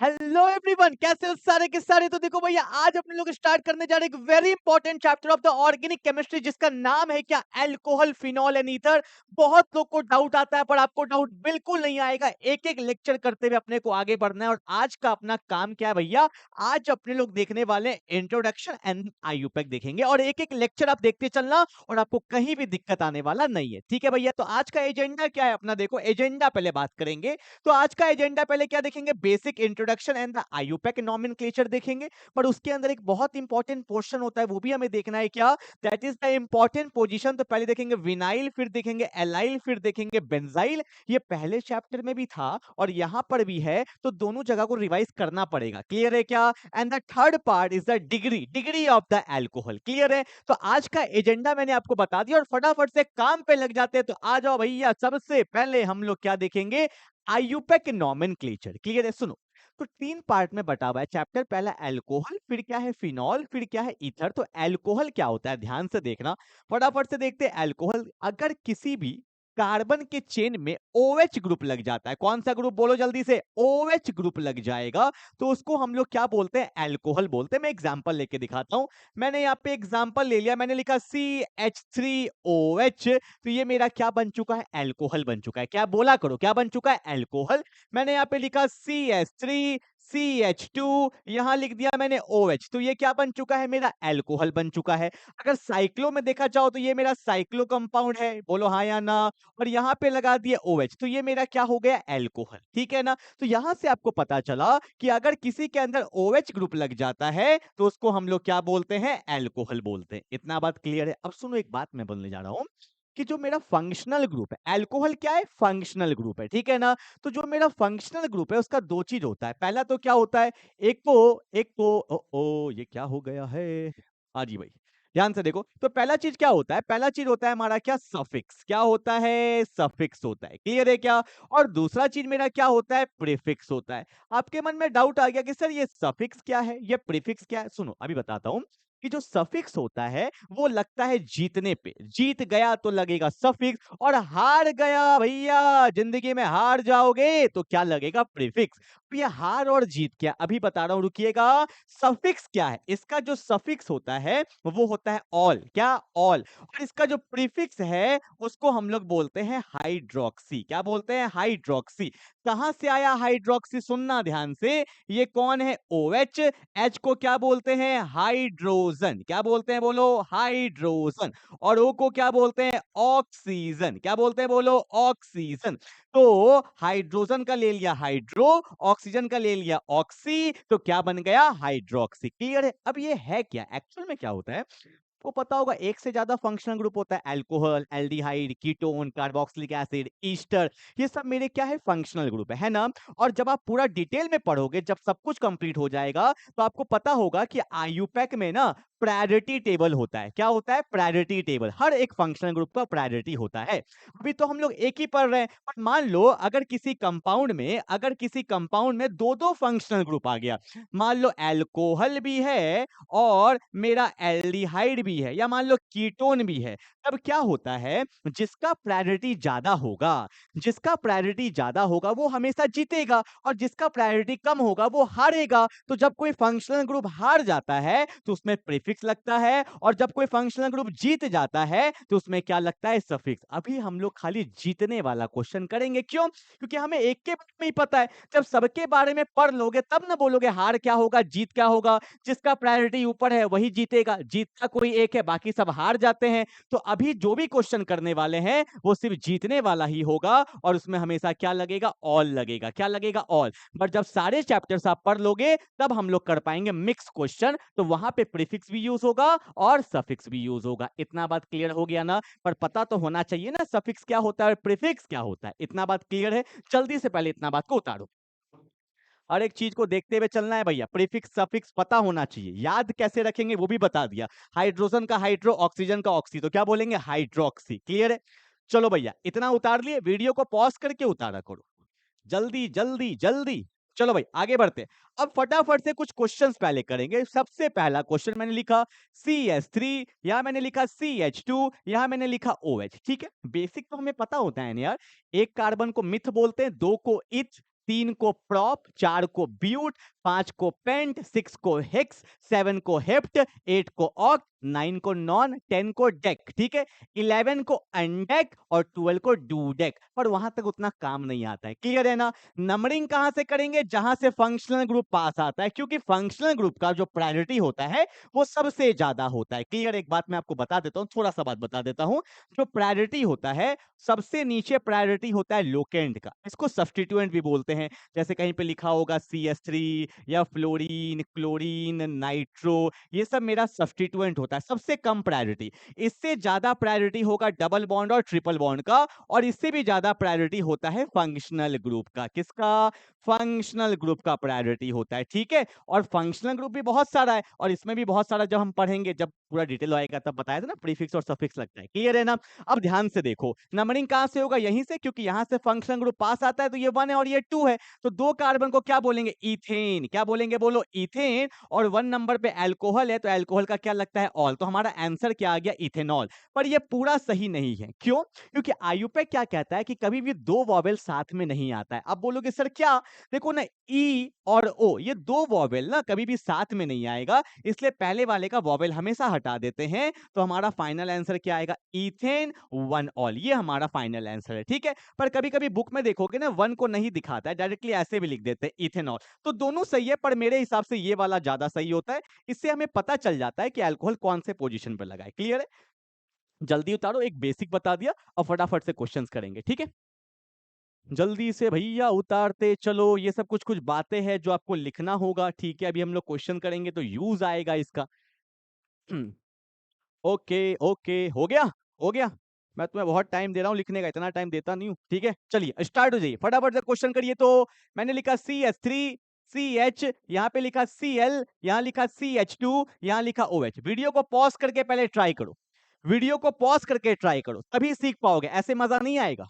Hello everyone, कैसे हो सारे के सारे। तो देखो भैया, आज अपने लोग स्टार्ट करने जा रहे हैं एक very important chapter of the organic chemistry, जिसका नाम है क्या, अल्कोहल, फिनॉल एंड ईथर। बहुत लोग को डाउट आता है, पर आपको डाउट बिल्कुल नहीं आएगा। एक एक लेक्चर करते हुए अपने को आगे बढ़ना है। और आज का अपना काम क्या है भैया, आज अपने लोग देखने वाले इंट्रोडक्शन एंड आईयूपैक देखेंगे, और एक एक लेक्चर आप देखते चलना, और आपको कहीं भी दिक्कत आने वाला नहीं है। ठीक है भैया, तो आज का एजेंडा क्या है अपना, देखो एजेंडा पहले बात करेंगे। तो आज का एजेंडा पहले क्या देखेंगे, basic introduction and the IUPAC nomenclature देखेंगे। पर उसके अंदर एक बहुत इंपॉर्टेंट पोर्शन होता है, वो भी हमें देखना है क्या, that is the important position. तो पहले देखेंगे विनाइल, फिर देखेंगे एलाइल, फिर देखेंगे बेंजाइल। ये पहले चैप्टर में भी था और यहां पर भी है, तो दोनों जगह को रिवाइज करना पड़ेगा। क्लियर है क्या? And the third part is the degree, degree of the alcohol. Clear है? तो आज का एजेंडा मैंने आपको बता दिया, और फटाफट से काम पे लग जाते हैं। तो आ जाओ भैया, सबसे पहले हम लोग क्या देखेंगे, आईयूपैक नॉमेनक्लेचर। क्लियर है? सुनो, तो तीन पार्ट में बटा हुआ है चैप्टर। पहला अल्कोहल, फिर क्या है फिनॉल, फिर क्या है ईथर। तो अल्कोहल क्या होता है, ध्यान से देखना, फटाफट से देखते हैं। अल्कोहल, अगर किसी भी कार्बन के चेन में OH ग्रुप लग जाता है, कौन सा ग्रुप बोलो जल्दी से, OH ग्रुप लग जाएगा, तो उसको हम लोग क्या बोलते हैं, अल्कोहल बोलते हैं। मैं एग्जांपल लेके दिखाता हूं। मैंने यहाँ पे एग्जांपल ले लिया, मैंने लिखा CH3OH। तो ये मेरा क्या बन चुका है, अल्कोहल बन चुका है। क्या बोला करो, क्या बन चुका है, अल्कोहल। मैंने यहाँ पे लिखा CH3, CH2, यहां लिख दिया मैंने OH, तो ये क्या बन चुका है, मेरा अल्कोहल बन चुका है। अगर साइक्लो में देखा जाओ तो ये मेरा साइक्लो कंपाउंड है, बोलो हाँ या ना। और यहाँ पे लगा दिया OH, तो ये मेरा क्या हो गया, अल्कोहल। ठीक है ना? तो यहां से आपको पता चला कि अगर किसी के अंदर OH ग्रुप लग जाता है, तो उसको हम लोग क्या बोलते हैं, अल्कोहल बोलते हैं। इतना बात क्लियर है? अब सुनो, एक बात मैं बोलने जा रहा हूं कि जो मेरा फंक्शनल ग्रुप है, अल्कोहल क्या है, फंक्शनल ग्रुप है। ठीक है ना? तो जो मेरा फंक्शनल ग्रुप है, उसका दो चीज होता है। पहला तो क्या होता है, एक तो ओ ये क्या हो गया है, हाँ जी भाई, ध्यान से देखो। तो पहला चीज क्या होता है, पहला चीज होता है हमारा क्या, सफिक्स। क्या होता है, सफिक्स होता है। क्लियर है क्या? और दूसरा चीज मेरा क्या होता है, प्रीफिक्स होता है। आपके मन में डाउट आ गया कि सर ये सफिक्स क्या है, ये प्रीफिक्स क्या है। सुनो, अभी बताता हूं कि जो सफिक्स होता है वो लगता है जीतने पे, जीत गया तो लगेगा सफिक्स, और हार गया भैया, जिंदगी में हार जाओगे तो क्या लगेगा, प्रीफिक्स। तो ये हार और जीत क्या, अभी बता रहा हूं, रुकिएगा। सफिक्स क्या है, इसका जो सफिक्स होता है वो होता है ऑल, क्या, ऑल। और इसका जो प्रीफिक्स है उसको हम लोग बोलते हैं हाइड्रोक्सी। क्या बोलते हैं, हाइड्रोक्सी। कहां से आया हाइड्रोक्सी, सुनना ध्यान से। ये कौन है, OH। H को क्या बोलते हैं, हाइड्रोजन। क्या बोलते हैं, बोलो, हाइड्रोजन। और O को क्या बोलते हैं, ऑक्सीजन। क्या बोलते हैं, बोलो, ऑक्सीजन। तो हाइड्रोजन का ले लिया हाइड्रो, ऑक्सीजन का ले लिया ऑक्सी, तो क्या बन गया, हाइड्रोक्सी। क्लियर है? अब ये है क्या, एक्चुअल में क्या होता है वो पता होगा। एक से ज्यादा फंक्शनल ग्रुप होता है, alcohol, aldehyde, ketone, carboxylic acid, Easter. ये सब मेरे क्या है, फंक्शनल ग्रुप है ना? और जब आप पूरा डिटेल में पढ़ोगे, जब सब कुछ कंप्लीट हो जाएगा, तो आपको पता होगा कि आईयूपैक में ना प्रायोरिटी टेबल होता है। क्या होता है, प्रायोरिटी टेबल। हर एक फंक्शनल ग्रुप का प्रायोरिटी होता है। अभी तो हम लोग एक ही पढ़ रहे हैं, बट मान लो अगर किसी कंपाउंड में, अगर किसी कंपाउंड में दो दो फंक्शनल ग्रुप आ गया, मान लो अल्कोहल भी है और मेरा एल्डिहाइड भी है, या मान लो कीटोन भी है, तब क्या होता है, जिसका प्रायोरिटी ज्यादा होगा, जिसका प्रायोरिटी ज्यादा होगा वो हमेशा जीतेगा, और जिसका प्रायोरिटी कम होगा वो हारेगा। तो जब कोई फंक्शनल ग्रुप हार जाता है तो उसमें प्रीफिक्स लगता है, और जब कोई फंक्शनल ग्रुप जीत जाता है तो उसमें क्या लगता है, सफिक्स। अभी हम लोग खाली जीतने वाला क्वेश्चन करेंगे, क्यों, क्योंकि हमें एक के बारे में ही पता है। जब सबके बारे में पढ़ लोगे तब ना बोलोगे हार क्या होगा, जीत क्या होगा। जिसका प्रायोरिटी ऊपर है वही जीतेगा, जीतता कोई एक है, बाकी सब हार जाते हैं। तो अभी जो भी क्वेश्चन करने वाले हैं वो सिर्फ जीतने वाला ही होगा, और उसमें हमेशा क्या लगेगा, ऑल लगेगा। क्या लगेगा, ऑल। बट जब सारे चैप्टर्स आप पढ़ लोगे तब हम लोग कर पाएंगे मिक्स क्वेश्चन, तो वहां पे प्रीफिक्स भी यूज होगा और सफिक्स भी यूज होगा। इतना बात क्लियर हो गया ना? पर पता तो होना चाहिए ना सफिक्स क्या होता है और प्रीफिक्स क्या होता है। इतना बात क्लियर है? जल्दी से पहले इतना बात को उतारो। हर एक चीज को देखते हुए चलना है भैया, प्रीफिक्स सफिक्स पता होना चाहिए। याद कैसे रखेंगे वो भी बता दिया। हाइड्रोजन का हाइड्रो, ऑक्सीजन का ऑक्सी, तो क्या बोलेंगे, हाइड्रोक्सी। क्लियर है? चलो भैया, इतना उतार लिए, वीडियो को पॉज करके उतारा करो, जल्दी जल्दी जल्दी। चलो भाई आगे बढ़ते हैं। अब फटाफट से कुछ क्वेश्चंस पहले करेंगे। सबसे पहला क्वेश्चन मैंने लिखा CH3, यहां मैंने लिखा CH2, यहां मैंने लिखा OH। ठीक है, बेसिक तो हमें पता होता है ना यार। एक कार्बन को मिथ बोलते हैं, दो को इथ, 3 को प्रॉप, 4 को ब्यूट, 5 को पेंट, 6 को हेक्स, 7 को हेप्ट, 8 को ऑक्ट, 9 को नॉन, 10 को डेक, ठीक है। 11 को अनडेक और 12 को डूडेक, पर वहां तक उतना काम नहीं आता है। क्लियर है ना? नंबरिंग कहां से करेंगे? जहां से फंक्शनल ग्रुप पास आता है, क्योंकि फंक्शनल ग्रुप का जो प्रायोरिटी होता है वो सबसे ज्यादा होता है। क्लियर? एक बात मैं आपको बता देता हूं, थोड़ा सा बात बता देता हूं। जो प्रायोरिटी होता है, सबसे नीचे प्रायोरिटी होता है लोकेंड का, इसको सब्स्टिट्यूएंट भी बोलते हैं। जैसे कहीं पे लिखा होगा CH3 या फ्लोरीन, क्लोरीन, नाइट्रो, ये सब मेरा सब्स्टिट्यूएंट होता है, सबसे कम प्रायोरिटी। इससे ज्यादा प्रायोरिटी होगा डबल बॉन्ड और ट्रिपल बॉन्ड का, और इससे भी ज्यादा प्रायोरिटी होता है फंक्शनल ग्रुप का। किसका? फंक्शनल ग्रुप का प्रायोरिटी होता है, ठीक है। और फंक्शनल ग्रुप भी बहुत सारा है, और इसमें भी बहुत सारा, जब हम पढ़ेंगे, जब पूरा डिटेल आएगा तब बताया था ना, प्रीफिक्स और सफिक्स लगता है। क्लियर है ना? अब ध्यान से देखो, नंबरिंग कहां से होगा? यहीं से, क्योंकि यहां से फंक्शनल ग्रुप पास आता है, तो ये 1 है और ये 2 है, तो 2 कार्बन को क्या बोलेंगे? इथेन। क्या बोलेंगे? बोलो, इथेन। और 1 नंबर पे अल्कोहल है, तो अल्कोहल का क्या लगता है? ऑल। तो हमारा आंसर क्या आ गया? इथेनॉल। पर ये पूरा सही नहीं है। क्यों? क्योंकि आयुपेक क्या कहता है कि कभी भी दो वॉवेल साथ में नहीं आता है। अब बोलोगे सर क्या? देखो ना, ई और ओ, ये दो वॉवेल ना कभी भी साथ में नहीं आएगा, इसलिए पहले वाले का वॉवेल हमेशा हटा देते हैं, तो हमारा फाइनल आंसर क्या आएगा? Ethane 1 all. ये हमारा फाइनल आंसर है, ठीक है। पर कभी कभी बुक में देखोगे ना, 1 को नहीं दिखाता है, डायरेक्टली ऐसे भी लिख देते हैं इथेनॉल। तो दोनों सही है, पर मेरे हिसाब से ये वाला ज्यादा सही होता है। इससे हमें पता चल जाता है कि अल्कोहल कौन से पोजीशन पर लगा है। क्लियर है? जल्दी उतारो, एक बेसिक बता दिया, और फटाफट से क्वेश्चंस करेंगे, ठीक है। जल्दी से भैया उतारते चलो। ये सब कुछ कुछ बातें हैं जो आपको लिखना होगा, ठीक है। अभी हम लोग क्वेश्चन करेंगे तो यूज आएगा इसका। ओके ओके, हो गया? हो गया? मैं तुम्हें बहुत टाइम दे रहा हूं लिखने का, इतना टाइम देता नहीं हूं, ठीक है। चलिए स्टार्ट हो जाइए, फटाफट से क्वेश्चन करिए। तो मैंने लिखा CH3, CH, यहाँ पे लिखा Cl, यहाँ लिखा CH2, यहाँ लिखा OH। वीडियो को पॉज करके पहले ट्राई करो, वीडियो को पॉज करके ट्राई करो, तभी सीख पाओगे, ऐसे मजा नहीं आएगा।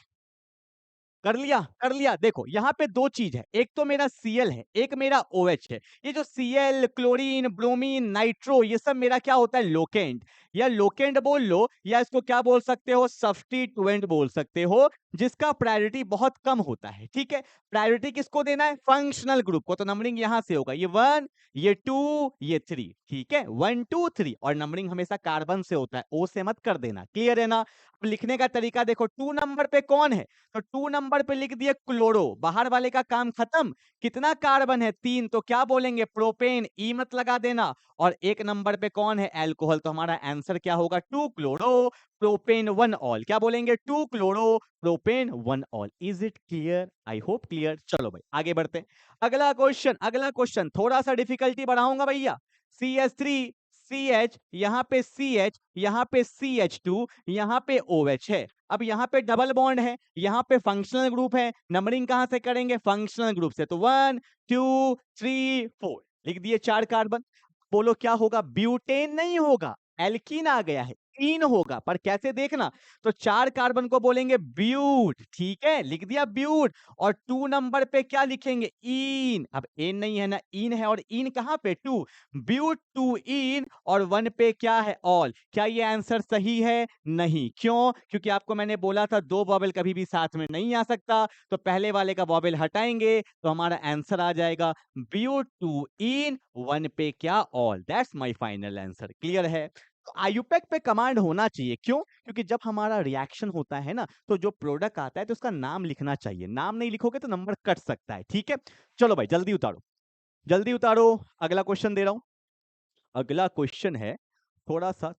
कर लिया? कर लिया? देखो यहाँ पे दो चीज है, एक तो मेरा Cl है, एक मेरा OH है। ये जो Cl, क्लोरीन, ब्रोमीन, नाइट्रो, ये सब मेरा क्या होता है? लोकेंट, या लोकेंट बोल लो, या इसको क्या बोल सकते हो? सब्स्टिट्यूएंट बोल सकते हो, जिसका प्रायोरिटी बहुत कम होता है, ठीक है। प्रायोरिटी किसको देना है? फंक्शनल ग्रुप को। तो नंबरिंग यहां से होगा, ये 1, ये 2, ये 3, ठीक है। 1 2 3, और नंबरिंग हमेशा कार्बन से होता है, ओ से मत कर देना। क्लियर है ना? अब लिखने का तरीका देखो, 2 नंबर पे कौन है? तो 2 नंबर पे लिख दिए क्लोरो, बाहर वाले का काम खत्म। कितना कार्बन है? 3, तो क्या बोलेंगे? प्रोपेन, ई मत लगा देना। और 1 नंबर पे कौन है? अल्कोहल, तो हमारा आंसर क्या होगा? 2 क्लोरो प्रोपेन 1 ऑल। क्या बोलेंगे? 2 chloro propane 1 all. Is it clear? I hope clear. चलो भाई आगे बढ़ते हैं। अगला क्वेश्चन, अगला क्वेश्चन थोड़ा सा डिफिकल्टी बढ़ाऊंगा भैया। CH3, CH, यहाँ पे CH, यहाँ पे CH2, यहाँ पे OH है। अब यहाँ पे डबल बॉन्ड है, यहाँ पे फंक्शनल ग्रुप है। नंबरिंग कहां से करेंगे? फंक्शनल ग्रुप से। तो 1 2 3 4 लिख दिए, 4 कार्बन। बोलो क्या होगा? ब्यूटेन नहीं होगा, एल्कीन आ गया है, ईन होगा। पर कैसे देखना? तो 4 कार्बन को बोलेंगे ब्यूट, ठीक है, लिख दिया ब्यूट। और 2 नंबर पे क्या लिखेंगे? ईन। अब एन नहीं है ना, ईन है, और ईन कहां पे? 2, ब्यूट 2 ईन, और 1 पे क्या है? ऑल। क्या ये आंसर सही है? नहीं। क्यों? क्योंकि आपको मैंने बोला था दो वॉवेल कभी भी साथ में नहीं आ सकता, तो पहले वाले का वॉवेल हटाएंगे, तो हमारा आंसर आ जाएगा ब्यूट 2 इन, 1 पे क्या? All. That's my final answer. Clear है? तो आयुपेक पे कमांड होना चाहिए। क्यों? क्योंकि जब हमारा रिएक्शन होता है ना, तो जो प्रोडक्ट आता है तो उसका नाम लिखना चाहिए। नाम नहीं लिखोगे तो नंबर कट सकता है, ठीक है। चलो भाई जल्दी उतारो, जल्दी उतारो। अगला क्वेश्चन दे रहा हूं। अगला क्वेश्चन है, थोड़ा सा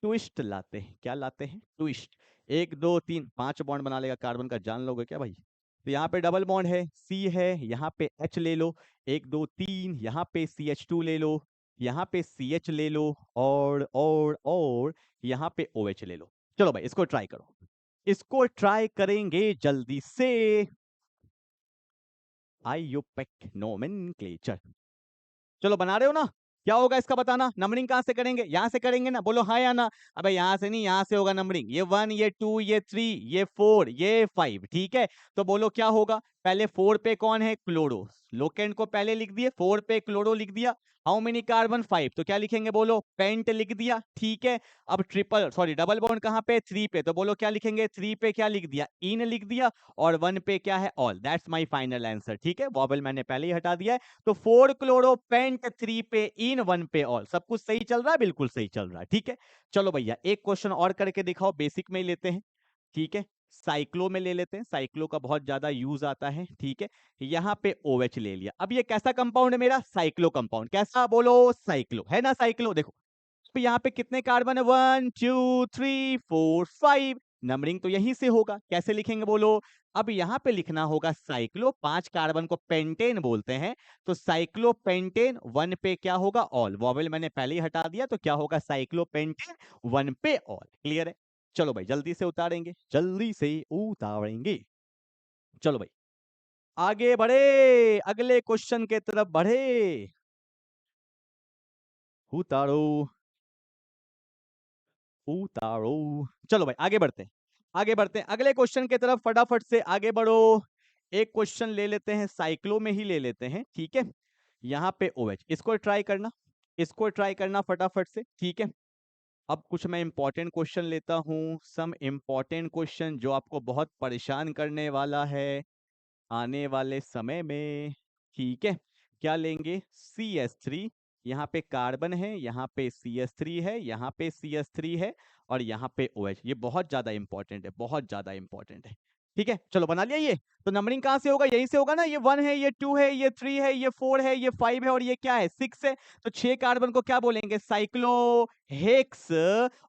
ट्विस्ट लाते हैं। क्या लाते हैं? ट्विस्ट। 1 2 3 5 बॉन्ड बना लेगा कार्बन का, जान लोगे क्या भाई? तो यहाँ पे डबल बॉन्ड है, C है, यहाँ पे H ले लो, 1 2 3, यहाँ पे CH2 ले लो, यहाँ पे CH ले लो, और यहाँ पे OH ले लो। चलो भाई इसको ट्राई करो, इसको ट्राई करेंगे जल्दी से। आइयोपेक नोमेनक्लेचर, चलो बना रहे हो ना? क्या होगा इसका बताना। नंबरिंग कहां से करेंगे, यहां से करेंगे ना, बोलो हाँ या ना। अबे यहां से नहीं, यहां से होगा नंबरिंग। ये 1, ये 2, ये 3, ये 4, ये 5, ठीक है। तो बोलो क्या होगा। पहले 4 पे कौन है, क्लोरो। लोकेंट को पहले लिख दिए, 4 पे क्लोरो लिख दिया। हाउ मेनी कार्बन, 5, तो क्या लिखेंगे बोलो, पेंट लिख दिया, ठीक है। अब डबल बॉन्ड कहां पे, 3 पे, तो बोलो क्या लिखेंगे, 3 पे क्या लिख दिया, इन लिख दिया, और 1 पे क्या है, all. That's my final answer, ठीक है। वॉवेल मैंने पहले ही हटा दिया है। तो 4 क्लोरो पेंट, 3 पे इन, 1 पे ऑल। सब कुछ सही चल रहा है, बिल्कुल सही चल रहा है, ठीक है। चलो भैया एक क्वेश्चन और करके दिखाओ, बेसिक में ही लेते हैं, ठीक है। साइक्लो में ले लेते हैं, साइक्लो का बहुत ज्यादा यूज आता है, ठीक है। यहाँ पे OH ले लिया। अब ये कैसा कंपाउंड है मेरा, साइक्लो कंपाउंड। कैसा बोलो, साइक्लो है ना, साइक्लो। देखो तो यहाँ पे कितने कार्बन है, 1 2 3 4 5। नंबरिंग तो यहीं से होगा, कैसे लिखेंगे बोलो। अब यहाँ पे लिखना होगा साइक्लो, 5 कार्बन को पेंटेन बोलते हैं। तो साइक्लो पेंटेन 1 पे क्या होगा, ऑल। वॉवेल मैंने पहले ही हटा दिया, तो क्या होगा, साइक्लो पेंटेन 1 पे ऑल। क्लियर है। चलो भाई जल्दी से उतारेंगे, जल्दी से उतारेंगे। चलो भाई आगे बढ़े, अगले क्वेश्चन के तरफ बढ़े। उतारो उतारो। चलो भाई आगे बढ़ते हैं, आगे बढ़ते हैं अगले क्वेश्चन की तरफ, फटाफट से आगे बढ़ो। एक क्वेश्चन ले लेते हैं, साइक्लो में ही ले लेते हैं, ठीक है। यहाँ पे OH, इसको ट्राई करना, इसको ट्राई करना फटाफट से, ठीक है। अब कुछ मैं इंपॉर्टेंट क्वेश्चन लेता हूं, सम इंपॉर्टेंट क्वेश्चन जो आपको बहुत परेशान करने वाला है आने वाले समय में, ठीक है। क्या लेंगे, CH3। यहाँ पे कार्बन है, यहाँ पे CH3 है, यहाँ पे CH3 है, और यहाँ पे OH। ये बहुत ज्यादा इंपॉर्टेंट है, बहुत ज्यादा इंपॉर्टेंट है, ठीक है। चलो बना लिया ये। तो नंबरिंग कहां से होगा, यहीं से होगा ना। ये 1 है, ये 2 है, ये 3 है, ये 4 है, ये 5 है, और ये क्या है, 6 है। तो 6 कार्बन को क्या बोलेंगे, साइक्लो हेक्स।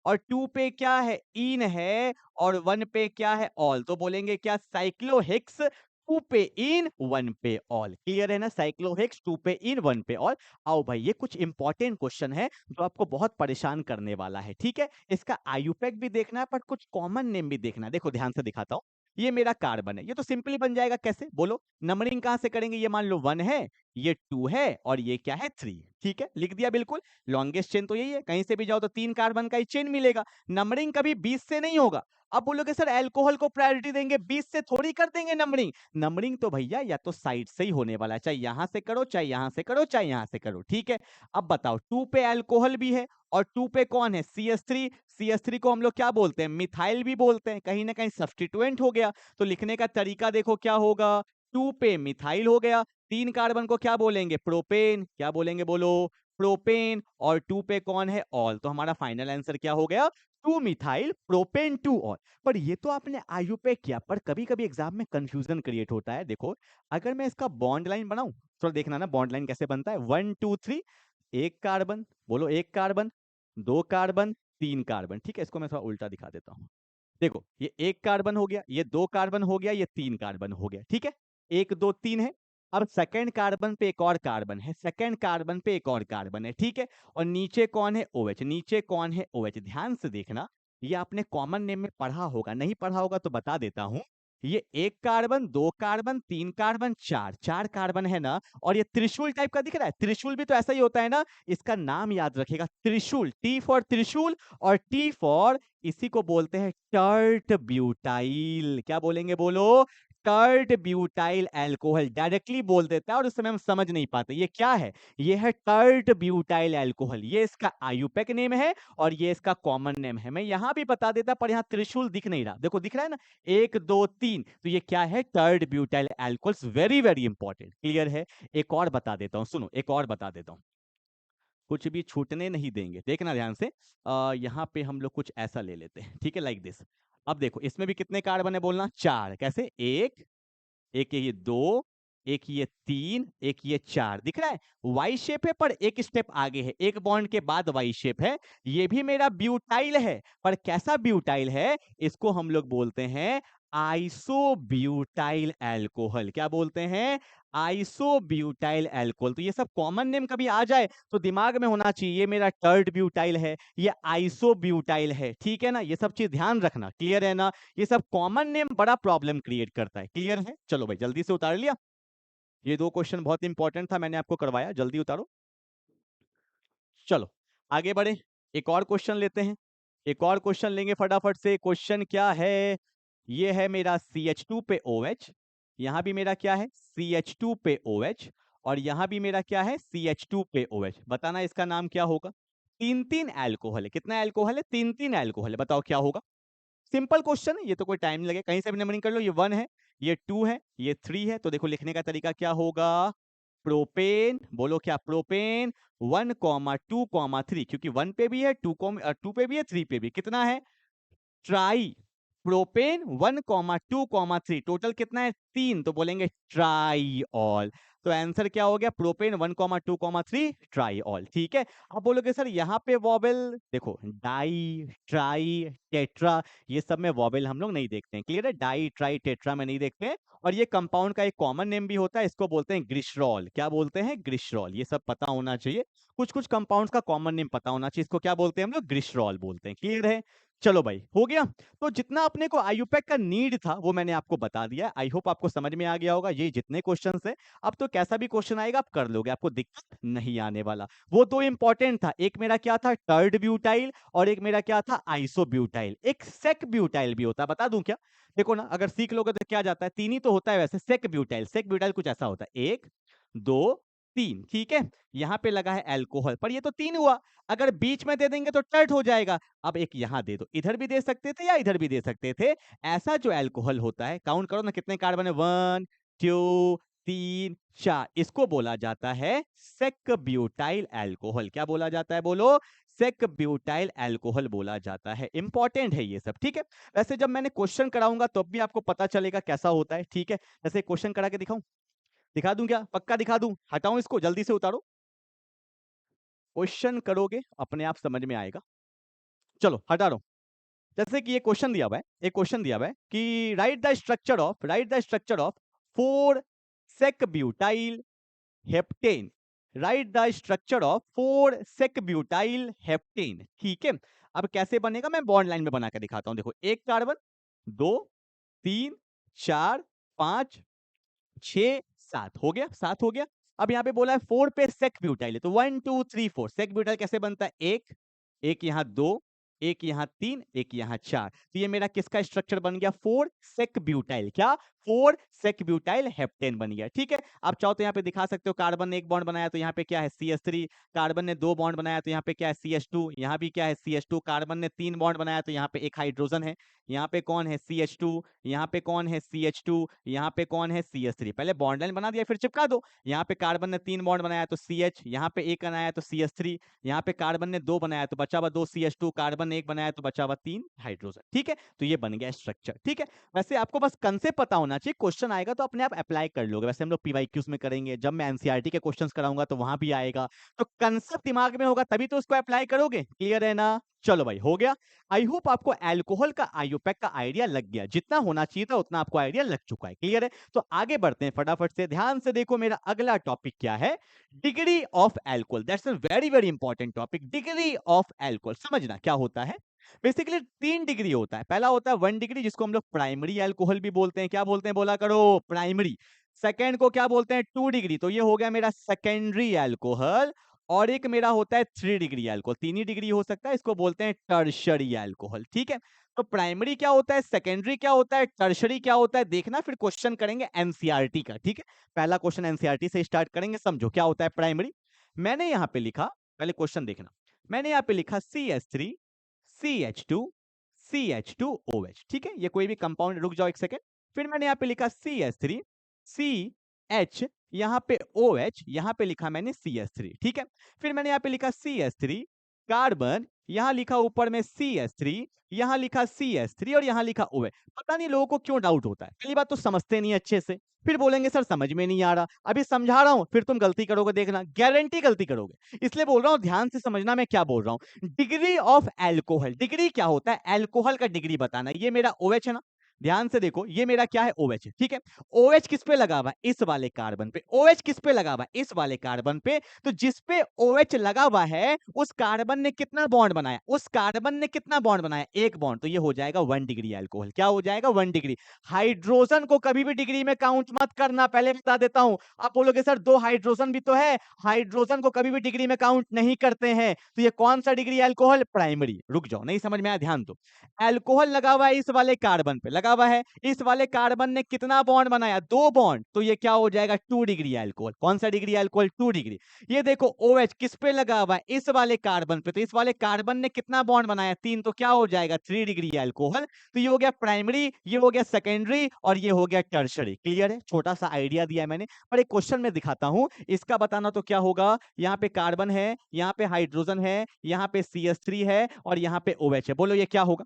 और 2 पे क्या है, इन है, और 1 पे क्या है, ऑल। तो बोलेंगे क्या, साइक्लो हेक्स 2 पे इन, 1 पे ऑल। क्लियर है ना, साइक्लोहेक्स 2 पे इन, 1 पे ऑल। आओ भाई ये कुछ इंपॉर्टेंट क्वेश्चन है जो आपको बहुत परेशान करने वाला है, ठीक है। इसका आयुपेक भी देखना है, पर कुछ कॉमन नेम भी देखना है। देखो ध्यान से दिखाता हूं, ये मेरा कार्बन है, ये तो सिंपली बन जाएगा कैसे बोलो। नंबरिंग कहां से करेंगे, ये मान लो 1 है, ये 2 है, और ये क्या है, 3, ठीक है। लिख दिया बिल्कुल। लॉन्गेस्ट चेन तो यही है, कहीं से भी जाओ तो 3 कार्बन का ही चेन मिलेगा। नंबरिंग कभी 20 से नहीं होगा। अब बोलोगे सर अल्कोहल को प्रायोरिटी देंगे, 20 से थोड़ी कर देंगे नंबरिंग। नंबरिंग तो भैया या तो साइड से ही होने वाला है, चाहे यहां से करो, चाहे यहां से करो, चाहे यहां से करो, ठीक है। अब बताओ 2 पे अल्कोहल भी है, और 2 पे कौन है, CH3। CH3 को हम लोग क्या बोलते हैं, मिथाइल भी बोलते हैं, कहीं ना कहीं सब्स्टिट्यूएंट हो गया। तो लिखने का तरीका देखो क्या होगा, 2 पे मिथाइल हो गया, 3 कार्बन को क्या बोलेंगे, प्रोपेन। क्या बोलेंगे बोलो, प्रोपेन। और 2 पे कौन है, ऑल। तो हमारा फाइनल आंसर क्या हो गया, 2 मिथाइल प्रोपेन 2 ऑल। पर ये तो आपने आयुपेक किया, पर कभी कभी एग्जाम में कंफ्यूजन क्रिएट होता है। देखो अगर मैं इसका बॉन्ड लाइन बनाऊं, थोड़ा देखना ना बॉन्ड लाइन कैसे बनता है, 1 2 3, एक कार्बन, बोलो एक कार्बन, 2 कार्बन, 3 कार्बन, ठीक है। इसको मैं थोड़ा उल्टा दिखा देता हूं। देखो ये एक कार्बन हो गया, ये 2 कार्बन हो गया, ये 3 कार्बन हो गया, ठीक है। 1 2 3 है। अब सेकंड कार्बन पे एक और कार्बन है, सेकंड कार्बन पे एक और कार्बन है, ठीक है। और नीचे कौन है, OH। नीचे कौन है, OH। ध्यान से देखना, ये आपने कॉमन नेम में पढ़ा होगा, नहीं पढ़ा होगा तो बता देता हूं। ये एक कार्बन, 2 कार्बन, 3 कार्बन, 4 कार्बन है ना। और ये त्रिशूल टाइप का दिख रहा है, त्रिशूल भी तो ऐसा ही होता है ना। इसका नाम याद रखेगा, त्रिशूल। T फॉर त्रिशूल, और T फॉर, इसी को बोलते हैं टर्ट ब्यूटाइल। क्या बोलेंगे बोलो, टर्ट ब्यूटाइल अल्कोहल। डायरेक्टली बोल देता है और उस समय हम समझ नहीं पाते ये क्या है। ये है टर्ट ब्यूटाइल अल्कोहल, ये इसका आयुपेक नेम है, और ये इसका कॉमन नेम है। मैं यहां भी बता देता, पर यहां त्रिशूल दिख नहीं रहा, देखो दिख रहा है ना, 1 2 3। तो ये क्या है, tert butyl alcohol. Very very important, clear है। एक और बता देता हूं, सुनो एक और बता देता हूं, कुछ भी छूटने नहीं देंगे, देखना ध्यान से। यहाँ पे हम लोग कुछ ऐसा ले लेते हैं, ठीक है, लाइक दिस। अब देखो इसमें भी कितने कार्बन है बोलना, 4। कैसे, एक ये 2, एक ये 3, एक ये 4, दिख रहा है। वाई शेप है, पर एक स्टेप आगे है, एक बॉन्ड के बाद वाई शेप है। ये भी मेरा ब्यूटाइल है, पर कैसा ब्यूटाइल है, इसको हम लोग बोलते हैं आइसोब्यूटाइल अल्कोहल। क्या बोलते हैं, आइसोब्यूटाइल अल्कोहल। तो ये सब कॉमन नेम कभी आ जाए तो दिमाग में होना चाहिए, ये मेरा टर्ट ब्यूटाइल है, ये आइसोब्यूटाइल है, ठीक है ना। ये सब चीज ध्यान रखना, क्लियर है ना। ये सब कॉमन नेम बड़ा प्रॉब्लम क्रिएट करता है, क्लियर है। चलो भाई जल्दी से उतार लिया। ये 2 क्वेश्चन बहुत इंपॉर्टेंट था, मैंने आपको करवाया, जल्दी उतारो। चलो आगे बढ़े, एक और क्वेश्चन लेते हैं, एक और क्वेश्चन लेंगे फटाफट से। क्वेश्चन क्या है, ये है मेरा CH2 पे OH, यहां भी मेरा क्या है CH2 पे OH, और यहां भी मेरा क्या है CH2 पे OH। बताना इसका नाम क्या होगा। तीन तीन एल्कोहल है, कितना एल्कोहल है, तीन तीन एल्कोहल है, बताओ क्या होगा। सिंपल क्वेश्चन है ये, तो कोई टाइम नहीं लगे, कहीं से भी नंबरिंग कर लो। ये 1 है, ये 2 है, ये 3 है, तो देखो लिखने का तरीका क्या होगा, प्रोपेन, बोलो क्या, प्रोपेन 1,2,3, क्योंकि 1 पे भी है, 2 पे भी है, 3 पे भी, कितना है ट्राई प्रोपेन 1,2,3, टोटल कितना है 3, तो बोलेंगे ट्राई ऑल। तो आंसर क्या हो गया, प्रोपेन 1,2,3 ट्राई ऑल। ठीक है, अब बोलोगे सर यहाँ पे वॉवेल देखो, डाई ट्राई टेट्रा, ये सब में वॉवेल हम लोग नहीं देखते हैं, क्लियर है, डाई ट्राई टेट्रा में नहीं देखते हैं। और ये कंपाउंड का एक कॉमन नेम भी होता है, इसको बोलते हैं ग्लिसरॉल। क्या बोलते हैं, ग्लिसरॉल, ये सब पता होना चाहिए। कुछ कुछ कंपाउंड्स का कॉमन नेम पता होना चाहिए, इसको क्या बोलते हैं हम लोग, ग्लिसरॉल बोलते हैं, क्लियर है। चलो भाई हो गया। तो जितना अपने को आयुपैक का नीड था वो मैंने आपको बता दिया। आई होप आपको समझ में आ गया होगा। ये जितने क्वेश्चंस है, अब तो कैसा भी क्वेश्चन आएगा आप कर लोगे, आपको दिक्कत नहीं आने वाला। वो दो इंपॉर्टेंट था, एक मेरा क्या था टर्ड ब्यूटाइल, और एक मेरा क्या था आइसोब्यूटाइल। एक सेक ब्यूटाइल भी होता है, बता दूं क्या, देखो ना, अगर सीख लोगे तो क्या जाता है, तीन ही तो होता है वैसे। सेक ब्यूटाइल, सेक ब्यूटाइल कुछ ऐसा होता है, 1 2 3, ठीक है। यहाँ पे लगा है एल्कोहल, पर ये तो 3 हुआ, अगर बीच में दे देंगे तो टर्ट हो जाएगा। अब एक यहां दे दो, इधर भी दे सकते थे या इधर भी दे सकते थे। ऐसा जो एल्कोहल होता है, काउंट करो ना कितने कार्बन है, 1 2 3 4, इसको बोला जाता है सेक ब्यूटाइल एल्कोहल। क्या बोला जाता है, बोलो, सेक ब्यूटाइल एल्कोहल बोला जाता है। इंपॉर्टेंट है ये सब, ठीक है। वैसे जब मैंने क्वेश्चन कराऊंगा तो भी आपको पता चलेगा कैसा होता है, ठीक है। जैसे क्वेश्चन करा के दिखाऊं, दिखा दूं क्या, पक्का दिखा दूं, हटाऊं इसको, जल्दी से उतारो। क्वेश्चन करोगे अपने आप समझ में आएगा। चलो हटा रहा हूं। जैसे कि ये क्वेश्चन दिया हुआ है, एक क्वेश्चन दिया हुआ है कि write the structure of 4 sec butyl heptane, write the structure of 4 sec butyl heptane. ठीक है, अब कैसे बनेगा मैं बॉन्ड लाइन में बना के दिखाता हूं। देखो, एक कार्बन, 2 3 4 5 6 7, हो गया, 7 हो गया। अब यहाँ पे बोला है 4 पे सेक ब्यूटाइल है, तो 1 2 3 4, सेक ब्यूटाइल कैसे बनता है, एक यहाँ 2, एक यहाँ 3, एक यहाँ 4, तो ये मेरा किसका स्ट्रक्चर बन गया, 4 सेक ब्यूटाइल, क्या 4 सेक ब्यूटाइल हेप्टेन बन गया। ठीक है, आप चाहो तो यहाँ पे दिखा सकते हो, कार्बन ने एक बॉन्ड बनाया तो यहाँ पे क्या है CH3, कार्बन ने 2 बॉन्ड बनाया तो यहाँ पे क्या है CH2, यहाँ भी क्या है CH2, कार्बन ने 3 बॉन्ड बनाया तो यहाँ पे एक हाइड्रोजन है, यहाँ पे कौन है CH2, यहाँ पे कौन है CH2, यहाँ पे कौन है CH3। पहले बॉन्ड लाइन बना दिया फिर चिपका दो। यहाँ पे कार्बन ने 3 बॉन्ड बनाया तो CH, यहाँ पे एक बनाया तो CH3, यहाँ पे कार्बन ने 2 बनाया तो बचा हुआ 2 CH2, कार्बन ने 1 बनाया तो बचा हुआ 3 हाइड्रोजन। ठीक है, तो ये बन गया स्ट्रक्चर। ठीक है, वैसे आपको बस कंसेप्ट पता होना चाहिए, क्वेश्चन आएगा तो अपने आप अप्लाई कर लोगे। वैसे हम लोग PYQs में करेंगे, जब मैं NCERT के क्वेश्चंस कराऊंगा तो वहां भी आएगा, तो कंसेप्ट दिमाग में होगा तभी तो उसको अप्लाई करोगे। क्लियर है ना। चलो भाई हो गया। आई होप आपको एल्कोहल का आयुपैक का आइडिया लग गया, जितना होना चाहिए था उतना आपको आइडिया लग चुका है। क्लियर है, तो आगे बढ़ते हैं फटाफट से। ध्यान से देखो, मेरा अगला टॉपिक क्या है, degree of alcohol. That's a very very important topic, degree of alcohol. समझना क्या होता है, बेसिकली 3 डिग्री होता है। पहला होता है 1 डिग्री, जिसको हम लोग प्राइमरी एल्कोहल भी बोलते हैं। क्या बोलते हैं, बोला करो, प्राइमरी। सेकेंड को क्या बोलते हैं, 2 डिग्री, तो ये हो गया मेरा सेकेंडरी एल्कोहल। और एक मेरा होता है 3 डिग्री अल्कोहल, 3 ही डिग्री हो सकता है, इसको बोलते हैं टर्शरी अल्कोहल। ठीक है, तो प्राइमरी क्या होता है, सेकेंडरी क्या होता है, टर्शरी क्या होता है, देखना फिर क्वेश्चन करेंगे एनसीईआरटी का। ठीक है, पहला क्वेश्चन एनसीईआरटी से स्टार्ट करेंगे, समझो क्या होता है प्राइमरी। मैंने यहां पे लिखा, पहले क्वेश्चन देखना, मैंने यहां पे लिखा CH3 CH2 CH2OH। ठीक है, ये कोई भी कंपाउंड, रुक जाओ एक सेकेंड। फिर मैंने यहां पे लिखा CH3 CH, यहां पे OH, यहां पे लिखा मैंने CH3। ठीक है, फिर मैंने यहां पे लिखा CH3 कार्बन, यहां लिखा ऊपर में CH3, यहां लिखा CH3 और यहां लिखा OH। पता नहीं लोगों को क्यों डाउट होता है, पहली बात तो समझते नहीं अच्छे से, फिर बोलेंगे सर समझ में नहीं आ रहा। अभी समझा रहा हूं, फिर तुम गलती करोगे, देखना गारंटी गलती करोगे, इसलिए बोल रहा हूं ध्यान से समझना मैं क्या बोल रहा हूं। डिग्री ऑफ एल्कोहल, डिग्री क्या होता है, एल्कोहल का डिग्री बताना। ये मेरा OH है ना, ध्यान से देखो, ये मेरा क्या है OH, ठीक है। OH किस पे लगा हुआ है? इस वाले कार्बन पे। OH किस पे लगा हुआ है? इस वाले कार्बन पे। तो जिस पे OH लगा हुआ है उस कार्बन ने कितना बॉन्ड बनाया? उस कार्बन ने कितना बॉन्ड बनाया? एक बॉन्ड। तो ये हो जाएगा 1 डिग्री अल्कोहल। क्या हो जाएगा? 1 डिग्री। हाइड्रोजन को कभी भी डिग्री में काउंट मत करना, पहले बता देता हूं। आप बोलोगे सर 2 हाइड्रोजन भी तो है, हाइड्रोजन को कभी भी डिग्री में काउंट नहीं करते हैं। तो ये कौन सा डिग्री अल्कोहल? प्राइमरी। रुक जाओ, नहीं समझ में आया, ध्यान दो। अल्कोहल लगा हुआ है इस वाले कार्बन पे, लगा हुआ है। इस वाले कार्बन ने कितना बॉन्ड बनाया? 2 बॉन्ड। तो ये क्या हो जाएगा? 2 डिग्री अल्कोहल। कौन सा डिग्री अल्कोहल? 2 डिग्री। ये देखो OH किस पे लगा हुआ है? इस वाले कार्बन पे। तो इस वाले कार्बन ने कितना बॉन्ड बनाया? 3। तो क्या हो जाएगा? 3 डिग्री अल्कोहल। तो ये हो गया प्राइमरी, ये हो गया सेकेंडरी और ये हो गया टर्शरी। क्लियर है? छोटा सा आइडिया दिया है मैंने, पर एक क्वेश्चन में दिखाता हूं, इसका बताना तो क्या होगा। यहाँ पे कार्बन है, यहाँ पे हाइड्रोजन है, यहाँ पे CH3 है और यहाँ पे OH है। बोलो ये क्या होगा?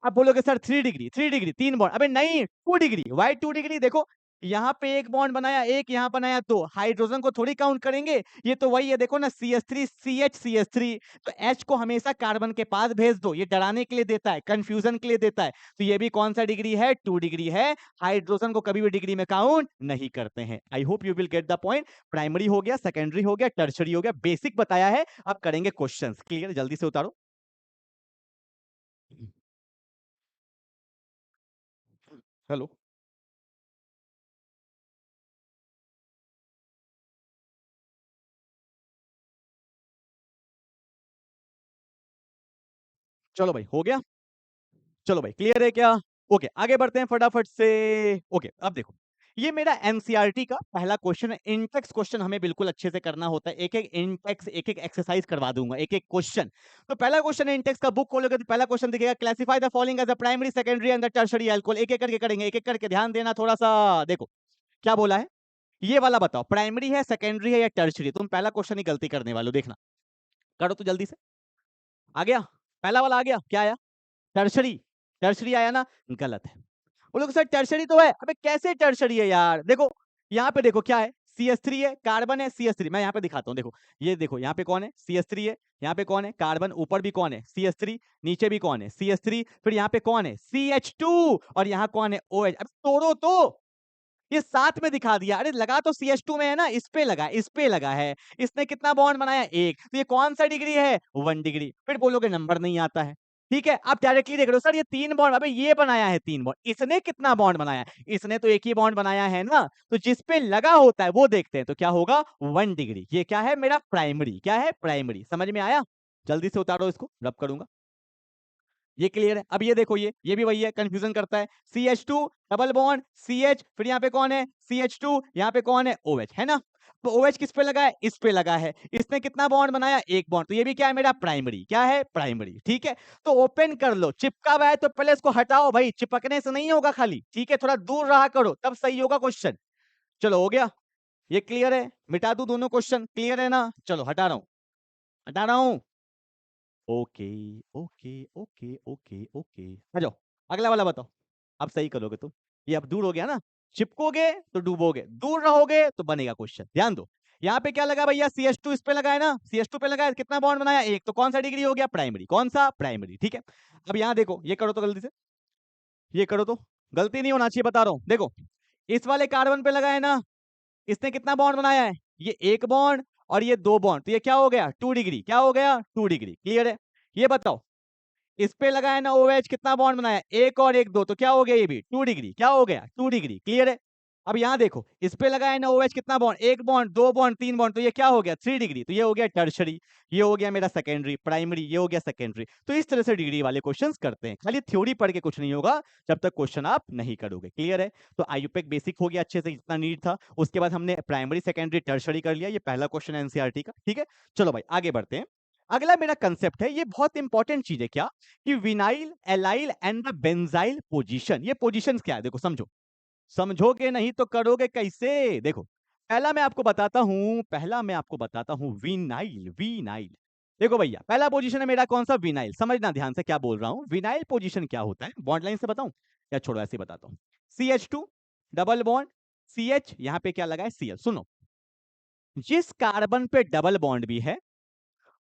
आप बोलोगे सर 3 डिग्री, 3 डिग्री, 3 बॉन्ड। अबे नहीं, 2 डिग्री। Y 2 degree? देखो यहाँ पे एक बॉन्ड बनाया, एक यहाँ बनाया, 2। हाइड्रोजन को थोड़ी काउंट करेंगे, ये तो वही है। देखो ना, CH3 CH CH3। तो H को हमेशा कार्बन के पास भेज दो, ये डराने के लिए देता है, कंफ्यूजन के लिए देता है। तो ये भी कौन सा डिग्री है? 2 डिग्री है। हाइड्रोजन को कभी भी डिग्री में काउंट नहीं करते हैं। I hope you will get the point. Primary हो गया, सेकेंडरी हो गया, टर्शरी हो गया, बेसिक बताया है। अब करेंगे क्वेश्चन। क्लियर? जल्दी से उतारो। हेलो, चलो भाई, हो गया। चलो भाई, क्लियर है क्या? ओके, आगे बढ़ते हैं फटाफट से। ओके, अब देखो, ये मेरा एनसीईआरटी का पहला क्वेश्चन है। इंटेक्स क्वेश्चन हमें बिल्कुल अच्छे से करना होता है। एक एक इंटेक्स, एक एक एक्सरसाइज करवा दूंगा, एक एक क्वेश्चन। तो पहला क्वेश्चन है, इंटेक्स का बुक खोलोगे तो पहला क्वेश्चन दिखेगा, classify the following as a primary, secondary and the tertiary alcohol. एक एक करके करेंगे, एक एक करके, ध्यान देना थोड़ा सा। देखो क्या बोला है, ये वाला बताओ, प्राइमरी है, सेकेंडरी है या टर्शरी? तुम पहला क्वेश्चन ही गलती करने वाले हो, देखना। करो तो जल्दी से। आ गया? पहला वाला आ गया? क्या आया? टर्शरी। टर्शरी आया ना? गलत है। वो लोग सर टर्शरी तो है। अबे कैसे टर्शरी है यार? देखो यहाँ पे, देखो क्या है, CH3 है, कार्बन है, CH3। मैं यहाँ पे दिखाता हूँ, देखो ये देखो, यहाँ पे कौन है? CH3 है। यहाँ पे कौन है? कार्बन। ऊपर भी कौन है? CH3। नीचे भी कौन है? CH3। फिर यहाँ पे कौन है? CH2। और यहाँ कौन है? OH। अब तोड़ो तो, ये साथ में दिखा दिया। अरे लगा तो CH2 में है ना, इस पे लगा, इस पे लगा है। इसने कितना बॉन्ड बनाया? एक। तो ये कौन सा डिग्री है? 1 डिग्री। फिर बोलोगे नंबर नहीं आता है। ठीक है, आप डायरेक्टली देख रहे हो, सर ये 3 बॉन्ड। अबे ये बनाया है 3 बॉन्ड, इसने कितना बॉन्ड बनाया? इसने तो एक ही बॉन्ड बनाया है ना। तो जिस पे लगा होता है वो देखते हैं। तो क्या होगा? 1 डिग्री। ये क्या है? मेरा प्राइमरी। क्या है? प्राइमरी। समझ में आया? जल्दी से उतारो इसको, रब करूंगा। ये क्लियर है? अब ये देखो, ये भी वही है, कंफ्यूजन करता है। CH2 डबल बॉन्ड CH, फिर यहाँ पे कौन है? CH2, यहाँ पे कौन है? OH, है ना। तो OH किस पे लगा है? इस पे लगा है। इसने कितना बॉन्ड बनाया? एक बॉन्ड। तो ये भी क्या है? मेरा प्राइमरी। क्या है? प्राइमरी। ठीक है, तो ओपन कर लो। चिपका हुआ है तो पहले इसको हटाओ भाई, चिपकने से नहीं होगा खाली। ठीक है, थोड़ा दूर रहा करो, तब सही होगा क्वेश्चन। चलो, हो गया? ये क्लियर है? मिटा दूं दोनों क्वेश्चन? क्लियर है ना? चलो हटा रहा हूं, हटा रहा हूं। Okay, okay, okay, okay, okay. आ जाओ, अगला वाला बताओ। अब सही करोगे तुम। ये अब दूर हो गया ना, चिपकोगे तो डूबोगे, दूर रहोगे तो बनेगा क्वेश्चन। ध्यान दो, यहाँ पे क्या लगा भैया? CH2 इस पे लगा है ना, CH2 पे लगा है, कितना बॉन्ड बनाया? एक। तो कौन सा डिग्री हो गया? प्राइमरी। कौन सा? प्राइमरी। ठीक है, अब यहाँ देखो, ये करो तो जल्दी से, ये करो तो। गलती नहीं होना चाहिए, बता रहा हूं। देखो इस वाले कार्बन पे लगा है ना, इसने कितना बॉन्ड बनाया है? ये एक बॉन्ड और ये 2 बॉन्ड। तो ये क्या हो गया? 2 डिग्री। क्या हो गया? 2 डिग्री। क्लियर है? ये बताओ, इस पे लगा है ना OH, कितना बॉन्ड बनाया? एक और एक, 2। तो क्या हो गया? ये भी 2 डिग्री। क्या हो गया? 2 डिग्री। क्लियर है? अब यहाँ देखो, इस पे लगा है ना OH, कितना बॉन्ड? एक बॉन्ड, 2 बॉन्ड, 3 बॉन्ड। तो ये क्या हो गया? 3 डिग्री। तो ये हो गया टर्शरी, ये हो गया मेरा सेकेंडरी। प्राइमरी ये हो गया सेकेंडरी। तो इस तरह से डिग्री वाले क्वेश्चंस करते हैं। खाली थ्योरी पढ़ के कुछ नहीं होगा जब तक क्वेश्चन आप नहीं करोगे। क्लियर है? तो आईयूपैक बेसिक हो गया अच्छे से, जितना नीड था। उसके बाद हमने प्राइमरी, सेकेंडरी, टर्शरी कर लिया। ये पहला क्वेश्चन एनसीईआरटी का। ठीक है, चलो भाई आगे बढ़ते हैं। अगला मेरा कंसेप्ट है, ये बहुत इंपॉर्टेंट चीज है। क्या? कि vinyl, allyl and the benzyl position. ये पोजीशंस क्या है? देखो समझो, समझोगे नहीं तो करोगे कैसे? देखो पहला मैं आपको बताता हूं, पहला मैं आपको बताता हूं, विनाइल। विनाइल, देखो भैया, पहला पोजीशन है मेरा कौन सा? विनाइल। समझना ध्यान से क्या बोल रहा हूं। विनाइल पोजीशन क्या होता है? बॉन्ड लाइन से बताऊं या छोड़ो ऐसे ही बताता हूं। CH2 डबल बॉन्ड CH, यहां पे क्या लगा है? Cl। सुनो, जिस कार्बन पे डबल बॉन्ड भी है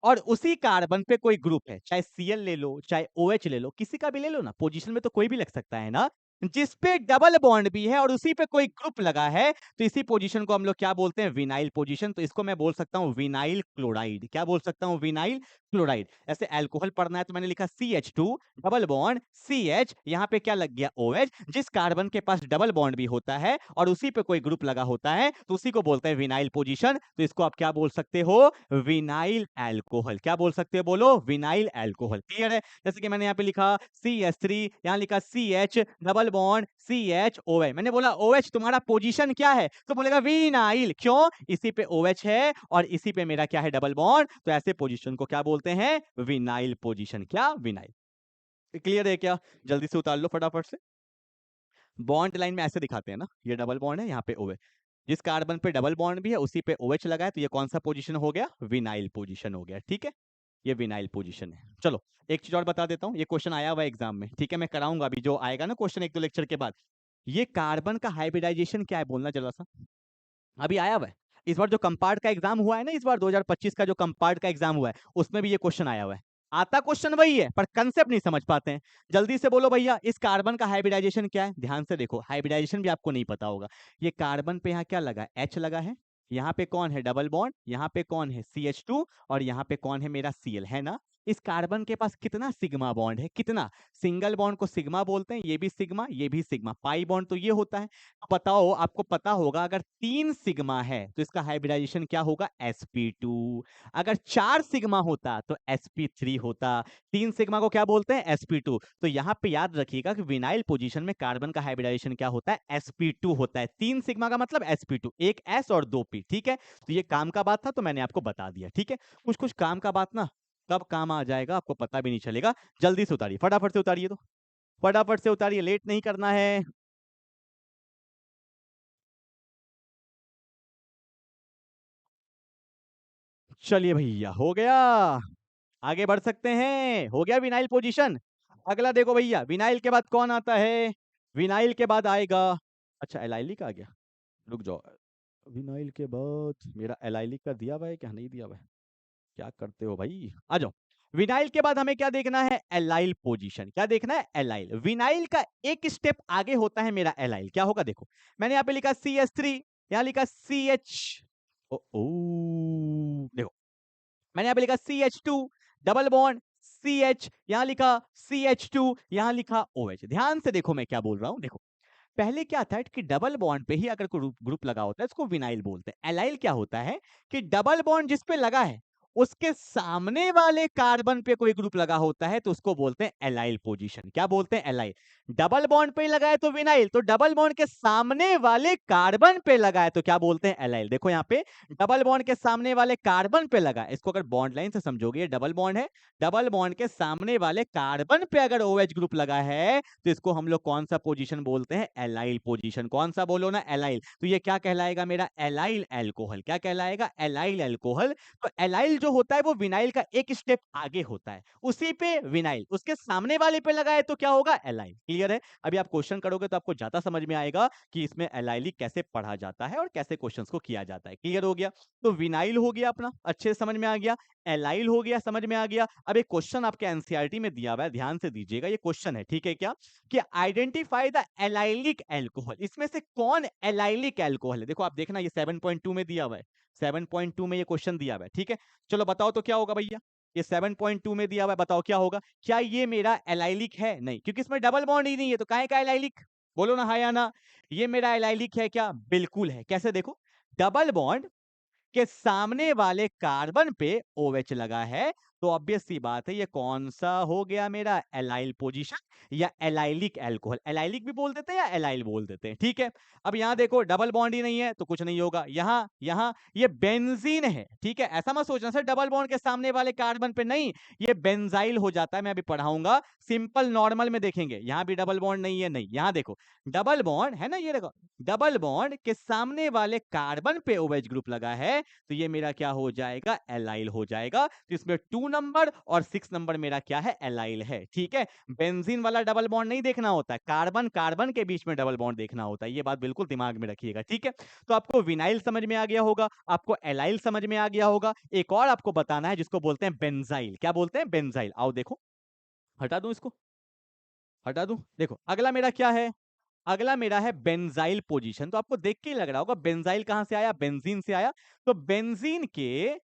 और उसी कार्बन पे कोई ग्रुप है, चाहे Cl ले लो, चाहे OH ले लो, किसी का भी ले लो ना, पोजीशन में तो कोई भी लग सकता है ना। जिस पे डबल बॉन्ड भी है और उसी पे कोई ग्रुप लगा है, तो इसी पोजीशन को हम लोग क्या बोलते हैं? Vinyl position. तो इसको मैं बोल सकता हूं विनाइल क्लोराइड। क्या बोल सकता हूं? Vinyl chloride. ऐसे अल्कोहल पढ़ना है तो मैंने लिखा CH2 डबल बॉन्ड CH, यहां पे क्या लग गया? OH। जिस कार्बन के पास डबल बॉन्ड भी होता है और उसी पे कोई ग्रुप लगा होता है, तो उसी को बोलते हैं विनाइल पोजीशन। तो इसको आप क्या बोल सकते हो? Vinyl alcohol. क्या बोल सकते हो? बोलो, विनाइल अल्कोहल। क्लियर है? जैसे कि मैंने यहाँ पे लिखा CH3, यहाँ लिखा CH डबल बॉन्ड CHOH। मैंने बोला OH तुम्हारा पोजीशन क्या है? तो बोलेगा विनाइल। क्यों? इसी पे OH है और इसी पे मेरा क्या है? Double bond. तो ऐसे पोजीशन को क्या बोलते हैं? Vinyl position. क्या? विनाइल। क्लियर है क्या? जल्दी से उतार लो फटाफट से। बॉन्ड लाइन में ऐसे दिखाते हैं ना, ये डबल बॉन्ड है, यहाँ पे OH। जिस कार्बन पे डबल बॉन्ड भी है उसी पे OH लगा है, तो ये कौन सा पोजीशन हो गया? विनाइल पोजीशन हो गया। ठीक है, ये विनाइल पोजीशन है। चलो एक चीज और बता देता हूँ, ये क्वेश्चन आया हुआ है एग्जाम में। ठीक है, मैं कराऊंगा अभी, जो आएगा ना क्वेश्चन एक दो लेक्चर के बाद। ये कार्बन का हाइब्रिडाइजेशन क्या है? बोलना जरा सा। अभी आया हुआ है। इस बार जो कंपार्ट का एग्जाम हुआ है ना, इस बार 2025 का जो कंपार्ट का एग्जाम हुआ है, उसमें भी ये क्वेश्चन आया हुआ है। आता क्वेश्चन वही है पर कंसेप्ट नहीं समझ पाते हैं। जल्दी से बोलो भैया, इस कार्बन का हाइब्रिडाइजेशन क्या है? ध्यान से देखो, हाइब्रिडाइजेशन भी आपको नहीं पता होगा। ये कार्बन पे यहाँ क्या लगा है? H लगा है। यहाँ पे कौन है? Double bond. यहाँ पे कौन है? CH2। और यहाँ पे कौन है? मेरा Cl है ना। इस कार्बन के पास कितना सिग्मा बॉन्ड है? कितना? सिंगल बॉन्ड को सिग्मा बोलते हैं, ये भी सिग्मा, ये भी सिग्मा। पाई बॉन्ड तो ये होता है। बताओ, आपको पता होगा अगर 3 सिग्मा है तो इसका हाइब्रिडाइजेशन क्या होगा? sp2। अगर 4 सिग्मा होता तो sp3 होता। 3 सिग्मा को क्या बोलते हैं? sp2। तो यहां पे याद रखिएगा कि विनाइल पोजीशन में कार्बन का हाइब्रिडाइजेशन क्या होता है? sp2 होता है। 3 सिग्मा का मतलब sp2, एक s और 2 p। ठीक है, तो ये काम का बात था तो मैंने आपको बता दिया। ठीक है, कुछ कुछ काम का बात ना कब काम आ जाएगा आपको पता भी नहीं चलेगा। जल्दी से उतारिए, फटाफट से उतारिए, तो फटाफट से उतारिए, लेट नहीं करना है। चलिए भैया, हो गया। आगे बढ़ सकते हैं, हो गया विनाइल पोजीशन। अगला देखो भैया, विनाइल के बाद कौन आता है? विनाइल के बाद आएगा, अच्छा एलाइलिक आ गया। रुक जाओ, विनाइल के बाद मेरा एलाइलिक का दिया हुआ है क्या? नहीं दिया हुआ है। क्या करते हो भाई, आ जाओ। विनाइल के बाद हमें क्या देखना है? Allyl position. क्या देखना है? एलाइल। विनाइल का एक स्टेप आगे होता है मेरा एलाइल। क्या होगा? देखो, मैंने यहाँ पे लिखा CH3, यहाँ लिखा CH। ओ देखो, मैंने यहाँ पे लिखा CH2 डबल बॉन्ड CH, यहां लिखा CH2, यहां लिखा OH। ध्यान से देखो मैं क्या बोल रहा हूं। देखो, पहले क्या था कि डबल बॉन्ड पे ही अगर कोई ग्रुप लगा होता है इसको विनाइल बोलते हैं। एलाइल क्या होता है कि डबल बॉन्ड जिस पे लगा है उसके सामने वाले कार्बन पे कोई ग्रुप लगा होता है तो उसको बोलते हैं एलाइल पोजीशन। क्या बोलते हैं? एलाइल। डबल बॉन्ड पे लगा है तो विनाइल, तो डबल बॉन्ड के सामने वाले कार्बन पे लगा है तो क्या बोलते हैं? एलाइल। देखो यहाँ पे डबल बॉन्ड के सामने वाले कार्बन पे लगा है, इसको अगर बॉन्ड लाइन से समझोगे, डबल बॉन्ड है, डबल बॉन्ड के सामने वाले कार्बन पे अगर OH ग्रुप लगा है तो इसको हम लोग कौन सा पोजीशन बोलते हैं? Allyl position. कौन सा बोलो ना? एलाइल। तो ये क्या कहलाएगा? मेरा एलाइल अल्कोहल। क्या कहलाएगा? Allyl alcohol. तो एलाइल जो होता है वो विनाइल का एक स्टेप आगे होता है, उसी पे विनाइल, उसके सामने वाले पे लगा है तो क्या होगा? एलाइल। क्लियर है? अभी आप क्वेश्चन करोगे तो आपको ज्यादा समझ में आएगा कि इसमें एलाइलिक कैसे पढ़ा जाता है और कैसे क्वेश्चंस को किया जाता है। क्लियर हो गया? तो विनाइल हो गया अपना, अच्छे से समझ में आ गया। एलाइल हो गया, समझ में आ गया। अब एक क्वेश्चन आपके एनसीईआरटी में दिया हुआ है, ध्यान से दीजिएगा, ये क्वेश्चन है, ठीक है क्या? कि आइडेंटिफाई द एलाइलिक अल्कोहल, इसमें से कौन एलाइलिक अल्कोहल है? देखो आप देखना, ये 7.2 में दिया हुआ है, 7.2 में ये क्वेश्चन दिया हुआ है। ठीक है, चलो बताओ तो क्या होगा भैया? ये 7.2 में दिया हुआ है, बताओ क्या होगा? क्या ये मेरा एलाइलिक है? नहीं, क्योंकि इसमें डबल बॉन्ड ही नहीं है, तो काहे का एलाइलिक? बोलो ना हाँ या ना। ये मेरा एलाइलिक है क्या? बिल्कुल है। कैसे? देखो, डबल बॉन्ड के सामने वाले कार्बन पे OH लगा है, तो ऑब्वियस सी बात है ये कौन सा हो गया मेरा? एलाइल पोजीशन या एलाइलिक अल्कोहल। एलाइलिक भी बोल देते हैं या एलाइल बोल देते हैं। ठीक है, अब यहां देखो डबल बॉन्ड ही नहीं है तो कुछ नहीं होगा। यहां यहां ये बेंजीन है। ठीक है, ऐसा मत सोचना सर डबल बॉन्ड के सामने वाले कार्बन पे नहीं, ये बेंजाइल हो जाता है। मैं अभी पढ़ाऊंगा, सिंपल नॉर्मल में देखेंगे, यहां भी डबल बॉन्ड नहीं है। नहीं, यहां देखो डबल बॉन्ड है ना, ये देखो डबल बॉन्ड के सामने वाले कार्बन पे OH ग्रुप लगा है तो ये मेरा क्या हो जाएगा? एलाइल हो जाएगा। तो इसमें 2 नंबर और 6 नंबर मेरा क्या है? एलाइल है। ठीक है, बेंजीन वाला डबल बॉन्ड नहीं देखना होता है, कार्बन कार्बन के बीच में डबल बॉन्ड देखना होता है। ये बात बिल्कुल दिमाग में रखिएगा। ठीक है, तो आपको विनाइल समझ में आ गया होगा, आपको एलाइल समझ में आ गया होगा। एक और आपको बताना है जिसको बोलते हैं बेंजाइल। क्या बोलते हैं? बेंजाइल। आओ देखो, हटा दूं इसको, हटा दूं। देखो अगला मेरा क्या है? अगला मेरा है बेंजाइल पोजीशन। तो आपको देख के ही लग रहा होगा बेंजाइल कहां से आया, बेंजीन से आया। तो बेंजीन के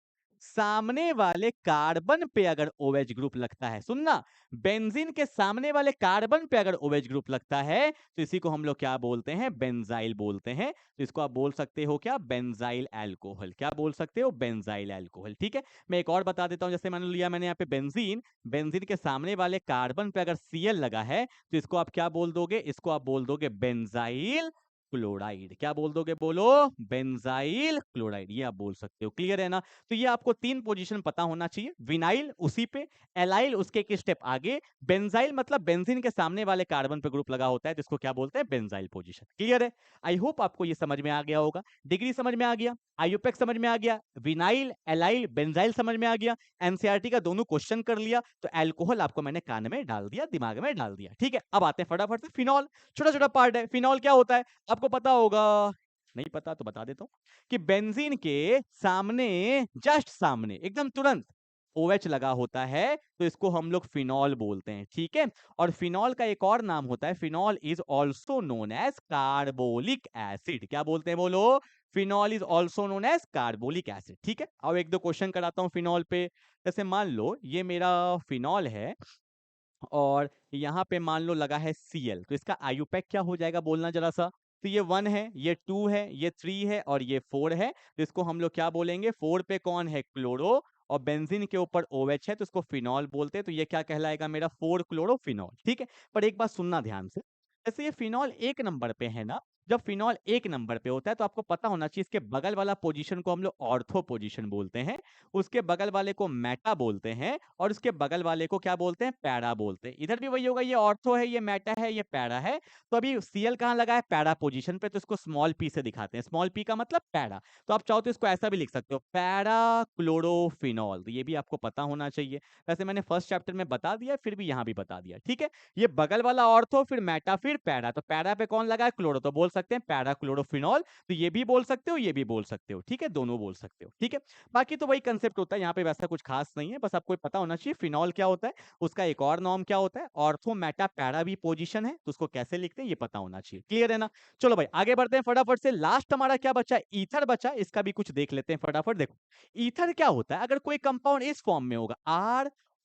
सामने वाले कार्बन पे अगर OH ग्रुप लगता है, सुनना, बेंजीन के सामने वाले कार्बन पे अगर OH ग्रुप लगता है तो इसी को हम लोग क्या बोलते हैं, बेंजाइल बोलते हैं। तो इसको आप बोल सकते हो क्या, बेंजाइल अल्कोहल। क्या बोल सकते हो, बेंजाइल अल्कोहल। ठीक है, मैं एक और बता देता हूं। जैसे मान लिया मैंने यहाँ पे बेंजीन, बेंजीन के सामने वाले कार्बन पे अगर Cl लगा है तो इसको आप क्या बोल दोगे, इसको आप बोल दोगे बेंजाइल क्लोराइड। क्या बोल दोगे, बोलो, बेंजाइल क्लोराइड। ये आप बोल सकते हो। क्लियर है ना। तो ये आपको 3 पोजीशन पता होना चाहिए। विनाइल उसी पे, एलाइल उसके एक स्टेप आगे, बेंजाइल मतलब बेंजीन के सामने वाले कार्बन पे ग्रुप लगा होता है तो इसको क्या बोलते हैं, बेंजाइल पोजीशन। क्लियर है। आई होप आपको ये समझ में आ गया होगा। डिग्री समझ में आ गया, आईयूपैक समझ में आ गया, विनाइल, एलाइल, बेंजाइल समझ में आ गया, एनसीईआरटी का दोनों क्वेश्चन कर लिया। तो अल्कोहल आपको मैंने कान में डाल दिया, दिमाग में डाल दिया। ठीक है, अब आते हैं फटाफट से फिनॉल। छोटा छोटा पार्ट है। फिनॉल क्या होता है आपको पता होगा, नहीं पता तो बता देता हूं कि बेंजीन के सामने, जस्ट सामने, एकदम तुरंत OH लगा होता है तो इसको हम लोग फिनॉल बोलते हैं। ठीक है, और फिनॉल का एक और नाम होता है, phenol is also known as carbolic acid. क्या बोलते हैं, बोलो, phenol is also known as carbolic acid. ठीक है, अब एक दो क्वेश्चन कराता हूं फिनॉल पे। जैसे मान लो ये मेरा फिनॉल है और यहाँ पे मान लो लगा है Cl, तो इसका आयुपैक क्या हो जाएगा, बोलना जरा सा। तो ये 1 है, ये 2 है, ये 3 है और ये 4 है। तो इसको हम लोग क्या बोलेंगे, 4 पे कौन है, क्लोरो, और बेंजीन के ऊपर OH है तो इसको फिनॉल बोलते हैं। तो ये क्या कहलाएगा, मेरा 4 क्लोरोफिनॉल। ठीक है, पर एक बात सुनना ध्यान से, जैसे ये फिनॉल 1 नंबर पे है ना, जब फिनॉल 1 नंबर पे होता है तो आपको पता होना चाहिए इसके बगल वाला पोजीशन को हम लोग ऑर्थो पोजीशन बोलते हैं, उसके बगल वाले को मेटा बोलते हैं और उसके बगल वाले को क्या बोलते हैं, पैरा बोलते हैं। इधर भी वही होगा, ये ऑर्थो है, ये मेटा है, ये पैरा है। तो अभी Cl कहाँ लगा है, पैरा पोजीशन पे, तो इसको स्मॉल p से दिखाते हैं। स्मॉल p का मतलब पैरा। तो आप चाहो तो इसको ऐसा भी लिख सकते हो, पैरा क्लोरोफिनॉल। तो ये भी आपको पता होना चाहिए। वैसे मैंने फर्स्ट चैप्टर में बता दिया, फिर भी यहाँ भी बता दिया। ठीक है, ये बगल वाला ऑर्थो, फिर मेटा, फिर पैरा। तो पैरा पे कौन लगा है, क्लोरो, तो बोल सकते हैं पैरा क्लोरोफिनॉल। तो ये भी बोल सकते हो, ये भी बोल सकते हो। ठीक है, दोनों बोल सकते हो। ठीक है, बाकी तो वही कंसेप्ट होता है, यहाँ पे वैसा कुछ खास नहीं है, बस आपको पता होना चाहिए फिनॉल क्या होता है, उसका एक और नाम क्या होता है, ऑर्थो मेटा पैरा भी पोजीशन है, तो उसको कैसे लिखते हैं ये पता होना चाहिए। क्लियर है ना। चलो भाई आगे बढ़ते हैं फटाफट से। लास्ट हमारा क्या बचा, ईथर बचा, इसका भी कुछ देख लेते हैं फटाफट। देखो ईथर क्या होता है, अगर कोई कंपाउंड इस फॉर्म में होगा,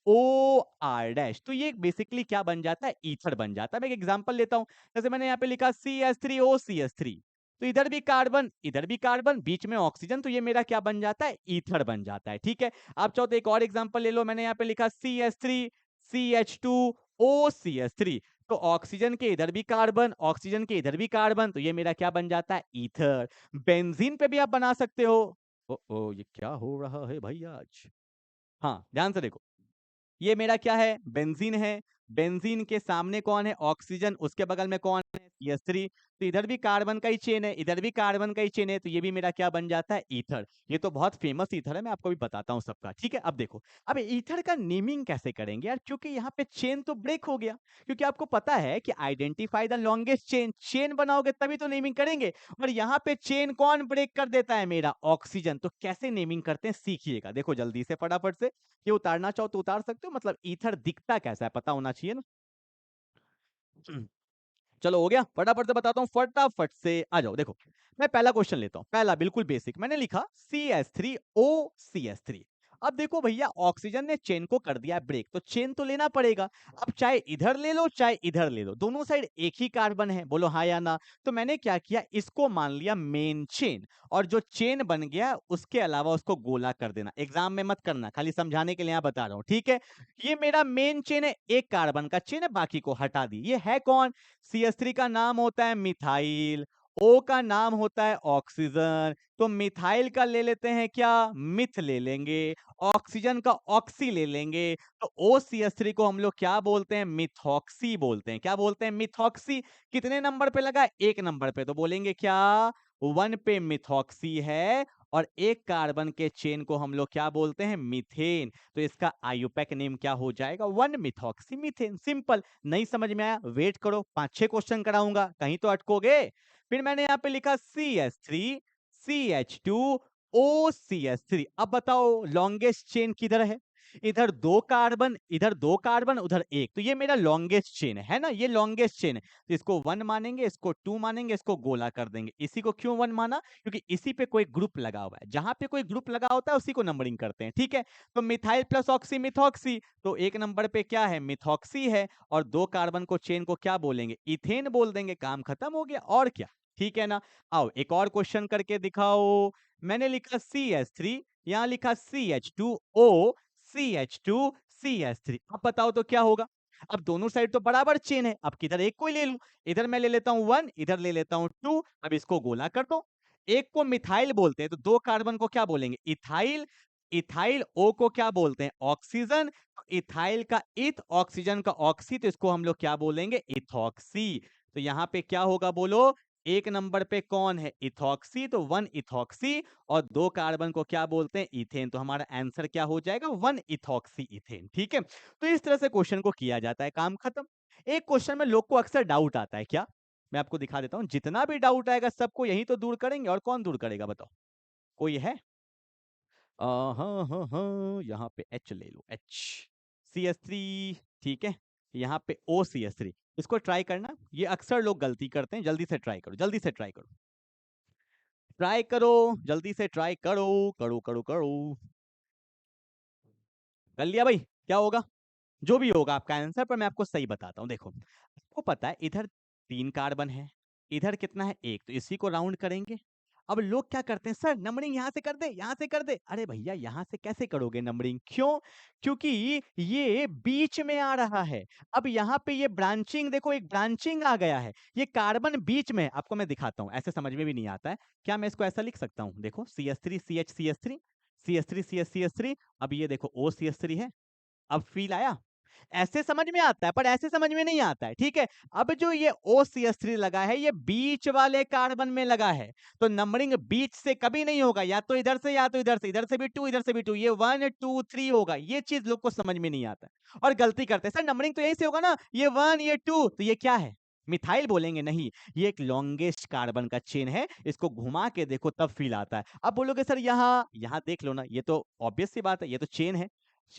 ROR डैश, तो ये बेसिकली क्या बन जाता है, ईथर बन जाता है। मैं एक एग्जांपल लेता हूं, जैसे मैंने यहाँ पे लिखा CH3OCH3, तो इधर भी कार्बन, इधर भी कार्बन, बीच में ऑक्सीजन, तो ये मेरा क्या बन जाता है, ईथर बन जाता है। ठीक है, आप चाहो तो एक और एग्जांपल ले लो, मैंने यहाँ पे लिखा CH3CH2OCH3, तो ऑक्सीजन के इधर भी कार्बन, ऑक्सीजन के इधर भी कार्बन, तो ये मेरा क्या बन जाता है, ईथर। बेंजीन पे भी आप बना सकते हो। ओ ये क्या हो रहा है भाई आज। हाँ ध्यान से देखो, ये मेरा क्या है, बेंजीन है। बेंजीन के सामने कौन है, ऑक्सीजन, उसके बगल में कौन है, CH3। तो इधर भी कार्बन का ही चेन है, इधर भी कार्बन का ही चेन है, तो ये भी मेरा क्या बन जाता है, ईथर। ये तो बहुत फेमस ईथर है, मैं आपको भी बताता हूँ सबका। ठीक है, अब देखो, अब ईथर का नेमिंग कैसे करेंगे यार, क्योंकि यहाँ पे चेन तो ब्रेक हो गया। क्योंकि आपको पता है कि identify the longest chain, chain बनाओगे तभी तो नेमिंग करेंगे, और यहाँ पे चेन कौन ब्रेक कर देता है, मेरा ऑक्सीजन। तो कैसे नेमिंग करते हैं सीखिएगा, देखो जल्दी से फटाफट से। ये उतारना चाहो तो उतार सकते हो, मतलब ईथर दिखता कैसा है पता होना चाहिए ना। चलो हो गया, फटाफट से बताता हूं, फटाफट से आ जाओ। देखो मैं पहला क्वेश्चन लेता हूं, पहला बिल्कुल बेसिक, मैंने लिखा CH3OCH3। अब देखो भैया, ऑक्सीजन ने चेन को कर दिया ब्रेक, तो चेन तो लेना पड़ेगा। अब चाहे इधर ले लो चाहे इधर ले लो, दोनों साइड एक ही कार्बन है, बोलो हाँ या ना। तो मैंने क्या किया, इसको मान लिया मेन चेन, और जो चेन बन गया उसके अलावा उसको गोला कर देना। एग्जाम में मत करना, खाली समझाने के लिए यहाँ बता रहा हूं। ठीक है, ये मेरा मेन चेन है, एक कार्बन का चेन है, बाकी को हटा दी। ये है कौन, CH3 का नाम होता है मिथाइल, O का नाम होता है ऑक्सीजन, तो मिथाइल का ले लेते हैं क्या, मिथ ले लेंगे, ऑक्सीजन का ऑक्सी ले लेंगे। तो OCH3 को हम लोग क्या बोलते हैं, मिथॉक्सी बोलते हैं। क्या बोलते हैं, मिथॉक्सी। कितने नंबर पे लगा, 1 नंबर पे, तो बोलेंगे क्या, 1 पे मिथॉक्सी है, और एक कार्बन के चेन को हम लोग क्या बोलते हैं, मीथेन। तो इसका आयुपैक नेम क्या हो जाएगा, 1 मिथॉक्सी मीथेन। सिंपल। नहीं समझ में आया, वेट करो, 5-6 क्वेश्चन कराऊंगा, कहीं तो अटकोगे। फिर मैंने यहाँ पे लिखा CH3CH2OCH3। अब बताओ लॉन्गेस्ट चेन किधर है, इधर दो कार्बन, इधर दो कार्बन, उधर एक, तो ये मेरा लॉन्गेस्ट चेन है ना, ये लॉन्गेस्ट चेन है, तो इसको 1 मानेंगे, इसको 2 मानेंगे, इसको गोला कर देंगे। इसी को क्यों 1 माना? क्योंकि इसी पे कोई ग्रुप लगा हुआ है, जहां पे कोई ग्रुप लगा होता है उसी को नंबरिंग करते हैं, ठीक है। तो मिथाइल प्लस ऑक्सी मिथॉक्सी, तो एक नंबर पे क्या है? मिथॉक्सी है, और दो कार्बन को चेन को क्या बोलेंगे? इथेन बोल देंगे, काम खत्म हो गया, और क्या, ठीक है ना। आओ एक और क्वेश्चन करके दिखाओ। मैंने लिखा CH3, यहां लिखा CH2O, CH2, CH3, अब बताओ तो क्या होगा? अब दोनों साइड तो बराबर चेन है, अब किधर एक को ही ले लूं, इधर मैं ले लेता हूं 1, इधर ले लेता हूं 2, अब इसको गोला कर दो। एक को मिथाइल बोलते हैं, तो दो कार्बन को क्या बोलेंगे? इथाइल। इथाइल ओ को क्या बोलते हैं? ऑक्सीजन। इथाइल का इथ, ऑक्सीजन का ऑक्सी, तो इसको हम लोग क्या बोलेंगे? इथॉक्सी। तो यहां पे क्या होगा बोलो? एक नंबर पे कौन है? इथॉक्सी, तो 1 इथॉक्सी, और दो कार्बन को क्या बोलते हैं? इथेन। तो हमारा आंसर क्या हो जाएगा? 1 इथॉक्सी इथेन, ठीक है। तो इस तरह से क्वेश्चन को किया जाता है, काम खत्म। एक क्वेश्चन में लोग को अक्सर डाउट आता है, क्या? मैं आपको दिखा देता हूं, जितना भी डाउट आएगा सबको यही तो दूर करेंगे, और कौन दूर करेगा बताओ? कोई है? हाँ हाँ हाँ, यहाँ पे H ले लो, H, CH3, ठीक है। यहाँ पे OCH3, इसको ट्राई करना, ये अक्सर लोग गलती करते हैं, जल्दी से ट्राई करो, जल्दी से ट्राई करो, ट्राई करो, जल्दी से ट्राई करो, करो करो करो। कर लिया भाई? क्या होगा? जो भी होगा आपका आंसर, पर मैं आपको सही बताता हूँ। देखो, आपको पता है इधर 3 कार्बन है, इधर कितना है? 1, तो इसी को राउंड करेंगे। अब लोग क्या करते हैं? सर नंबरिंग यहाँ से कर दे, यहाँ से कर दे। अरे भैया, यहाँ से कैसे करोगे नंबरिंग? क्यों? क्योंकि ये बीच में आ रहा है। अब यहाँ पे ये ब्रांचिंग, देखो एक ब्रांचिंग आ गया है, ये कार्बन बीच में। आपको मैं दिखाता हूँ, ऐसे समझ में भी नहीं आता है क्या? मैं इसको ऐसा लिख सकता हूँ, देखो CH3 CH CH3, CH3 CH CH3, अब ये देखो OCH3 है। अब फील आया? ऐसे समझ में आता है, पर ऐसे समझ में नहीं आता है, ठीक है। अब जो ये OCH3 लगा है, ये बीच वाले कार्बन में लगा है, तो नंबरिंग बीच से कभी नहीं होगा, या तो इधर से या तो इधर से, इधर से भी 2, इधर से भी 2, ये 1 2 3 होगा। ये चीज लोग को समझ में नहीं आता है और गलती करते हैं। सर नंबरिंग तो यहीं से होगा ना, ये 1 ये 2, तो ये क्या है? मिथाइल बोलेंगे? नहीं, ये एक लॉन्गेस्ट कार्बन का चेन है, इसको घुमा के देखो तब फील आता है। अब बोलोगे सर यहाँ यहाँ देख लो ना, ये तो ऑब्वियस सी बात है, ये तो चेन है,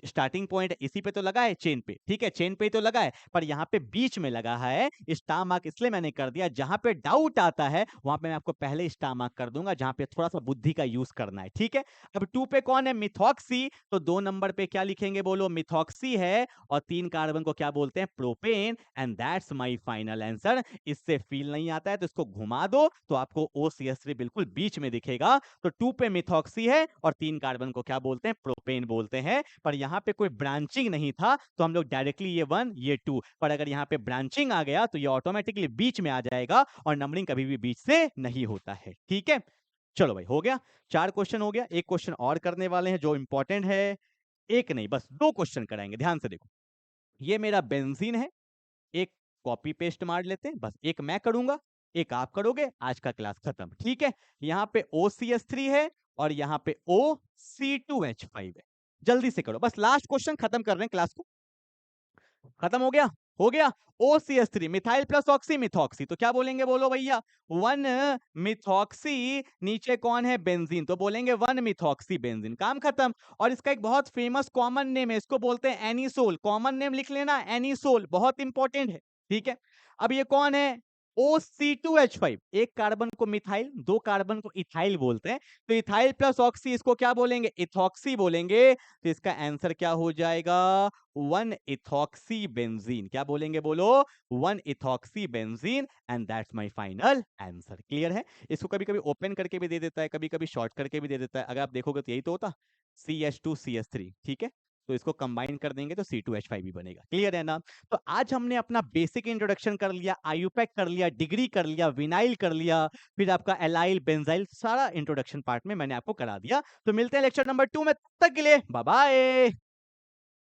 स्टार्टिंग पॉइंट इसी पे तो लगा है, चेन पे, ठीक है, चेन पे ही तो लगा है, पर यहाँ पे बीच में लगा है। स्टार मार्क इसलिए मैंने कर दिया, जहां पे डाउट आता है वहां पे मैं आपको पहले स्टार मार्क कर दूंगा, जहां पे थोड़ा सा बुद्धि का यूज करना है, ठीक है। अब 2 पे कौन है? मिथॉक्सी, तो 2 नंबर पे क्या लिखेंगे बोलो? मिथॉक्सी है, और 3 कार्बन को क्या बोलते हैं? Propane, and that's my final answer. इससे फील नहीं आता है तो इसको घुमा दो, तो आपको OCH3 बिल्कुल बीच में दिखेगा। तो 2 पे मिथॉक्सी है, और 3 कार्बन को क्या बोलते हैं? प्रोपेन बोलते हैं। पर यहाँ पे कोई ब्रांचिंग नहीं था, तो हम लोग डायरेक्टली ये 1 ये 2, पर अगर यहाँ पे ब्रांचिंग आ गया तो ये ऑटोमेटिकली बीच में आ जाएगा, और नंबरिंग कभी भी बीच से नहीं होता है, ठीक है। चलो भाई, हो गया, 4 क्वेश्चन हो गया। एक क्वेश्चन और करने वाले हैं जो इंपॉर्टेंट है, एक नहीं बस 2 क्वेश्चन कराएंगे, ध्यान से देखो। ये मेरा बेंजीन है, एक कॉपी पेस्ट मार लेते हैं, बस एक मैं करूंगा, एक आप करोगे, आज का क्लास खत्म, ठीक है। यहाँ पे OCH3 है, और यहाँ पे OC2H5 है। जल्दी से करो, बस लास्ट क्वेश्चन, खत्म कर रहे हैं क्लास को। खत्म हो गया? हो गया। OCH3 methyl plus oxy methoxy, तो क्या बोलेंगे बोलो भैया? 1 मिथॉक्सी, नीचे कौन है? बेंजीन, तो बोलेंगे 1 मिथॉक्सी बेंजीन, काम खत्म। और इसका एक बहुत फेमस कॉमन नेम है, इसको बोलते हैं एनिसोल। कॉमन नेम लिख लेना, एनिसोल, बहुत इंपॉर्टेंट है, ठीक है। अब ये कौन है? OC2H5, एक कार्बन को मिथाइल, दो कार्बन को इथाइल बोलते हैं, तो इथाइल प्लस ऑक्सी, इसको क्या बोलेंगे? इथॉक्सी बोलेंगे। तो इसका आंसर क्या हो जाएगा? 1 इथॉक्सी बेंजीन। क्या बोलेंगे बोलो? 1 ethoxy benzene, and that's my final answer. Clear है? इसको कभी कभी ओपन करके भी दे देता है, कभी कभी शॉर्ट करके भी दे देता है, अगर आप देखोगे तो यही तो होता, CH2CH3, ठीक है। तो इसको कंबाइन कर देंगे तो C2H5 भी बनेगा। क्लियर है ना? तो आज हमने अपना बेसिक इंट्रोडक्शन कर लिया, आयुपैक कर लिया, डिग्री कर लिया, विनाइल कर लिया, फिर आपका एलाइल बेंजाइल, सारा इंट्रोडक्शन पार्ट में मैंने आपको करा दिया। तो मिलते हैं लेक्चर नंबर 2 में, तब तक के लिए बाय बाय।